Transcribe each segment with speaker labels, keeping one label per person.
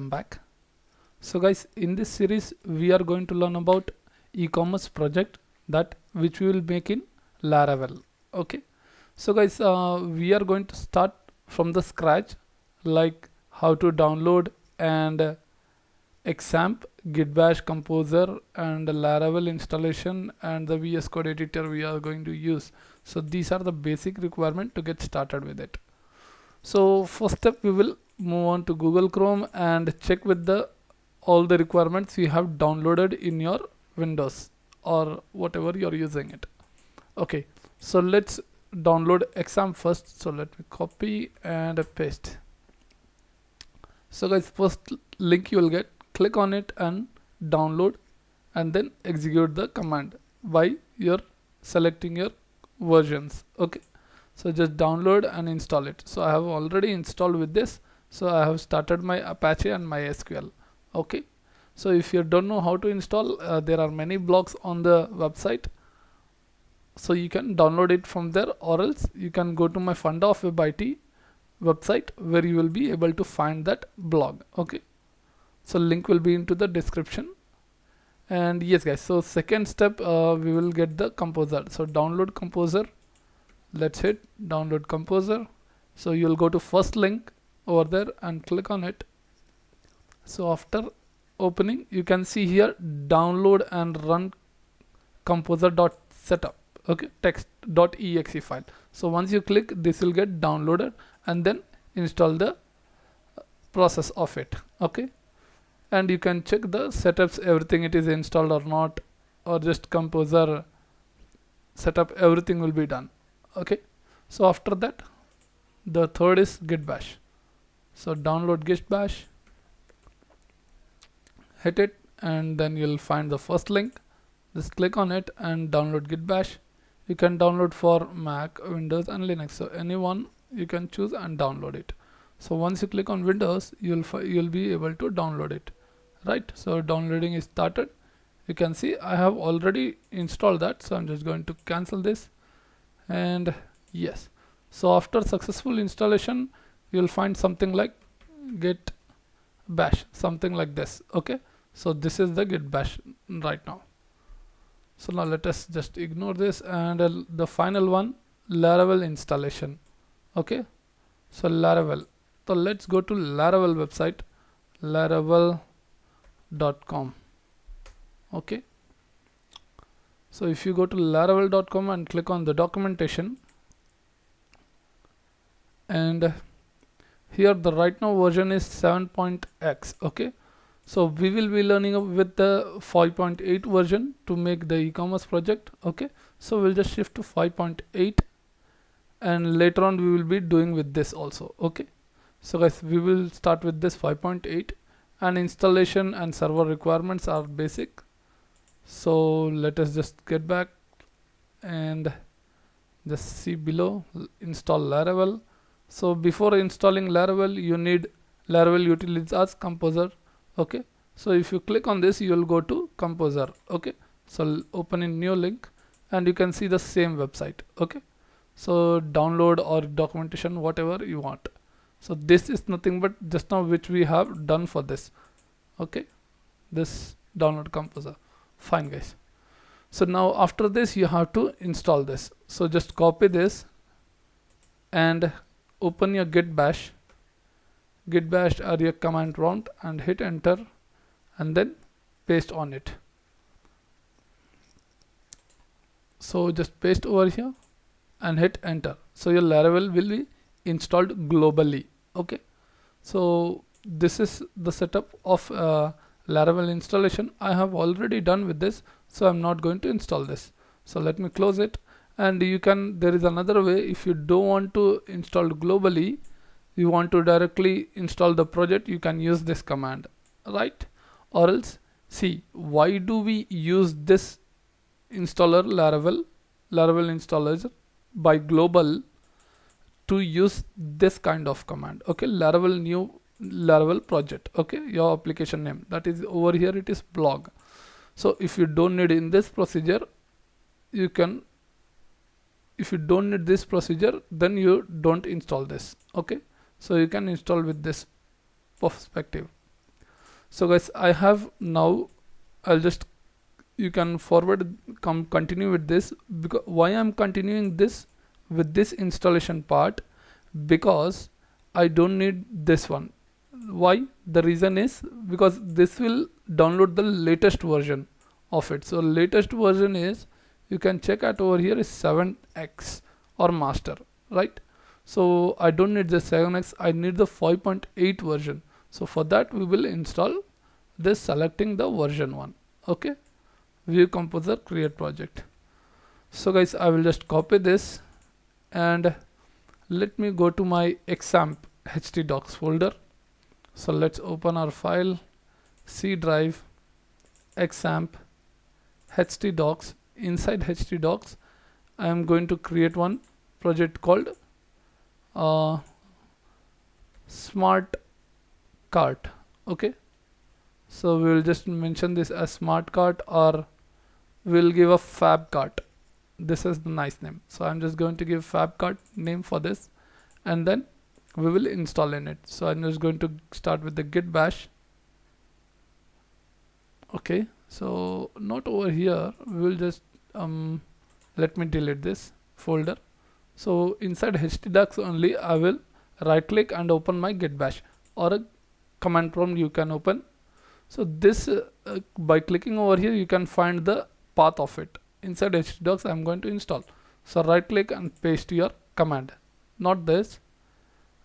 Speaker 1: welcome back. So guys, in this series we are going to learn about e-commerce project that which we will make in Laravel. Okay, so guys, we are going to start from the scratch, like how to download and XAMPP, Git Bash Composer and the Laravel installation and the VS Code editor we are going to use. So these are the basic requirement to get started with it. So first step, we will move on to Google Chrome and check with the all the requirements you have downloaded in your Windows or whatever you're using it. Okay, so let's download XAMPP first. So let me copy and paste. So guys, first link you will get, click on it and download and then execute the command by your selecting your versions. Okay, so just download and install it. So I have already installed with this, so I have started my Apache and MySQL. Okay, so if you don't know how to install, there are many blogs on the website, so you can download it from there, or else you can go to my Funda of Web IT website where you will be able to find that blog. Okay, so link will be into the description. And yes guys, so second step, we will get the Composer. So download Composer. Let's hit download Composer. So you'll go to first link over there and click on it. So after opening, you can see here download and run composer.setup. Okay, text.exe file. So once you click, this will get downloaded and then install the process of it. Okay, and you can check the setups, everything it is installed or not, or just Composer setup, everything will be done. Okay, so after that, the third is Git Bash. So download Git Bash, hit it, and then you'll find the first link. Just click on it and download Git Bash. You can download for Mac, Windows and Linux, so anyone you can choose and download it. So once you click on Windows, you'll be able to download it, right? So downloading is started. You can see I have already installed that, so I'm just going to cancel this. And yes, so after successful installation, you'll find something like Git Bash, something like this. Okay, so this is the Git Bash right now. So now let us just ignore this, and the final one, Laravel installation. Okay, so Laravel. So let's go to Laravel website, laravel.com. okay, so if you go to laravel.com and click on the documentation, and here the right now version is 7.x. okay, so we will be learning with the 5.8 version to make the e-commerce project. Okay, so we'll just shift to 5.8 and later on we will be doing with this also. Okay, so guys, we will start with this 5.8, and installation and server requirements are basic. So let us just get back and just see below, install Laravel. So before installing Laravel, you need Laravel utilities as Composer. Okay, so if you click on this, you will go to Composer. Okay, so open in new link and you can see the same website. Okay, so download or documentation, whatever you want. So this is nothing but just now which we have done for this. Okay, this download Composer. Fine guys, so now after this you have to install this. So just copy this and open your Git Bash or your command prompt and hit enter and then paste on it. So just paste over here and hit enter. So your Laravel will be installed globally. Okay, so this is the setup of Laravel installation. I have already done with this, so I'm not going to install this. So let me close it. And you can, there is another way. If you don't want to install globally, you want to directly install the project, you can use this command, right? Or else, see, why do we use this installer Laravel installer by global to use this kind of command? Okay, Laravel new Laravel project. Okay, your application name, that is over here, it is blog. So if you don't need in this procedure, you can, if you don't need this procedure, then you don't install this. Okay, so you can install with this perspective. So guys, I have now, I'll just, you can forward, continue with this, because why I'm continuing this with this installation part, because I don't need this one. Why? The reason is because this will download the latest version of it. So latest version is, you can check out over here, is 7x or master, right? So I don't need the 7x, I need the 5.8 version. So for that we will install this, selecting the version one. Okay, view composer, create project. So guys, I will just copy this and let me go to my XAMPP htdocs folder. So let's open our file, C drive, XAMPP, htdocs. Inside htdocs, I am going to create one project called smart cart. Okay, so we will just mention this as smart cart, or we'll give a fab cart. This is the nice name. So I'm just going to give fab cart name for this, and then we will install in it. So I'm just going to start with the git bash. Okay, so not over here, we will just let me delete this folder. So inside htdocs only, I will right click and open my git bash, or a command prompt you can open. So this by clicking over here, you can find the path of it. Inside htdocs, I'm going to install. So right click and paste your command, not this.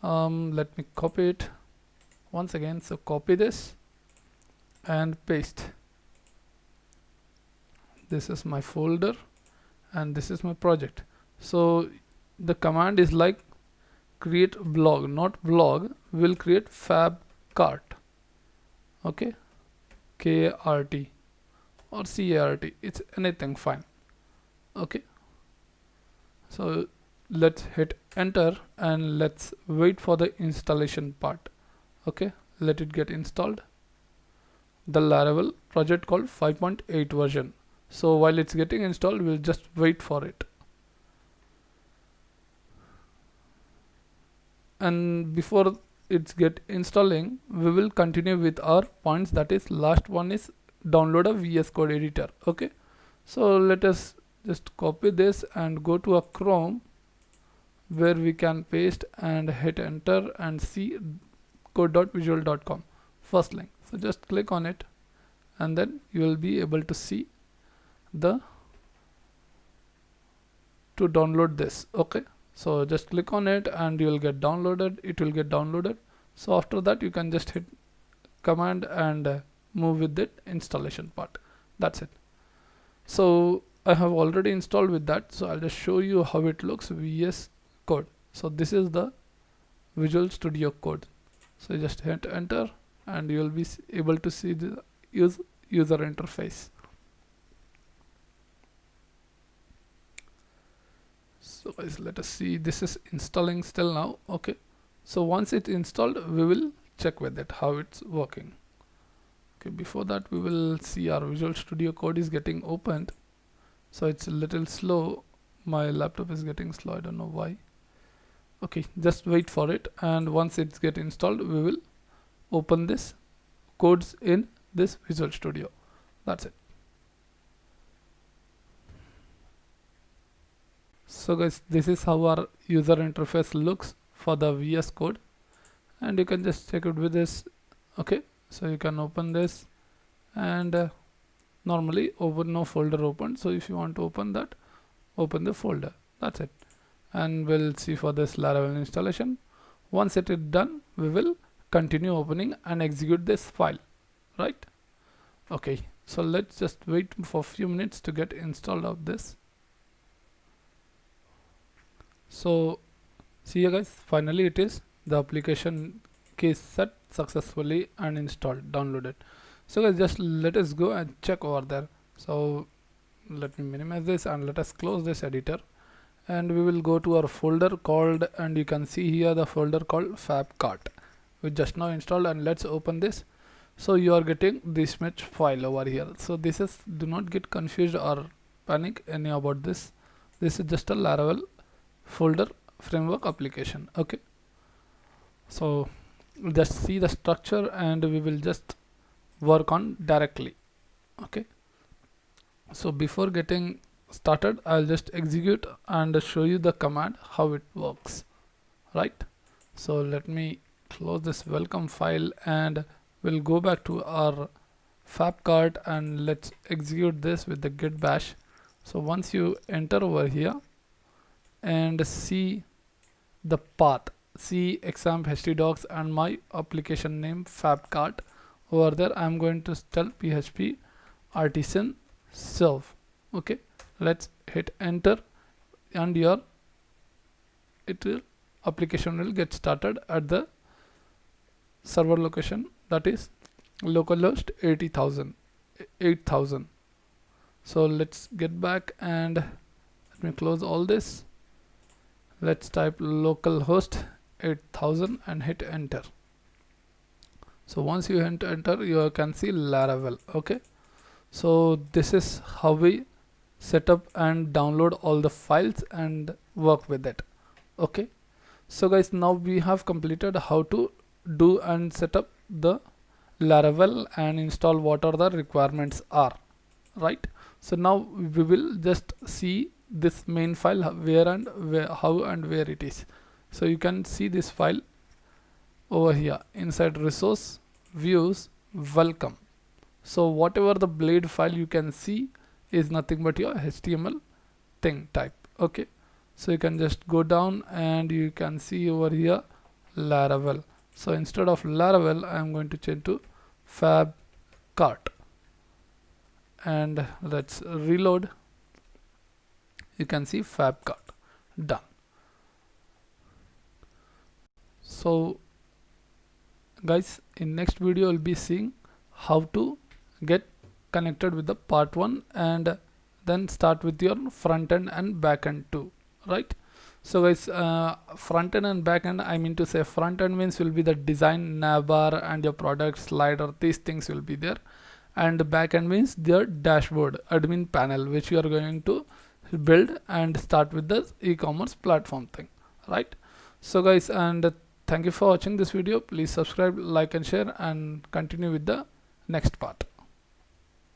Speaker 1: Let me copy it once again. So copy this and paste. This is my folder and this is my project. So the command is like create blog, not blog, will create fab cart. Okay, KRT or CART, it's anything fine. Okay, so let's hit enter and let's wait for the installation part. Okay, let it get installed. The Laravel project called 5.8 version. So while it's getting installed, we'll just wait for it. And before it's get installing, we will continue with our points. That is, last one is download a VS Code editor. Okay, so let us just copy this and go to a Chrome where we can paste and hit enter and see code.visual.com, first link. So just click on it and then you will be able to see the to download this. Okay, so just click on it and you will get downloaded. It will get downloaded. So after that, you can just hit command and move with the installation part. That's it. So I have already installed with that, so I'll just show you how it looks. VS Code. So this is the Visual Studio Code. So you just hit enter and you will be able to see the user interface. So guys, let us see, this is installing still now. Okay, so once it's installed, we will check with it how it's working. Okay, before that we will see our Visual Studio Code is getting opened. So it's a little slow, my laptop is getting slow, I don't know why. Okay, just wait for it, and once it's get installed, we will open this codes in this Visual Studio. That's it. So guys, this is how our user interface looks for the VS Code, and you can just check it with this. Okay, so you can open this and normally open no folder open. So if you want to open that, open the folder. That's it. And we'll see for this Laravel installation. Once it is done, we will continue opening and execute this file, right? Okay, so let's just wait for a few minutes to get installed of this. So see you guys, finally it is, the application case set successfully and installed, downloaded. So guys, just let us go and check over there. So let me minimize this and let us close this editor, and we will go to our folder called, and you can see here the folder called fabcart, we just now installed, and let's open this. So you are getting this much file over here. So this is, do not get confused or panic any about this. This is just a Laravel folder framework application. Okay, so just see the structure and we will just work on directly. Okay, so before getting started, I'll just execute and show you the command how it works, right? So let me close this welcome file and we'll go back to our FabCart and let's execute this with the git bash. So once you enter over here and see the path, see examp htdocs and my application name FabCart, over there I'm going to tell php artisan serve. Okay, let's hit enter and your application will get started at the server location, that is localhost 8000. So let's get back and let me close all this. Let's type localhost 8000 and hit enter. So once you hit enter, you can see Laravel. Okay, so this is how we set up and download all the files and work with it. Okay, so guys, now we have completed how to do and set up the Laravel and install what are the requirements are, right? So now we will just see this main file, where and where, how and where it is. So you can see this file over here inside resource views welcome. So whatever the blade file you can see is nothing but your HTML thing type. Okay, so you can just go down and you can see over here Laravel. So instead of Laravel, I am going to change to FabCart and let's reload. You can see FabCart done. So guys, in next video we'll be seeing how to get connected with the part 1 and then start with your front end and back end too, right? So guys, front end and back end, I mean to say front end means will be the design navbar and your product slider, these things will be there, and the back end means their dashboard admin panel which you are going to build and start with the e-commerce platform thing, right? So guys, and thank you for watching this video. Please subscribe, like and share and continue with the next part.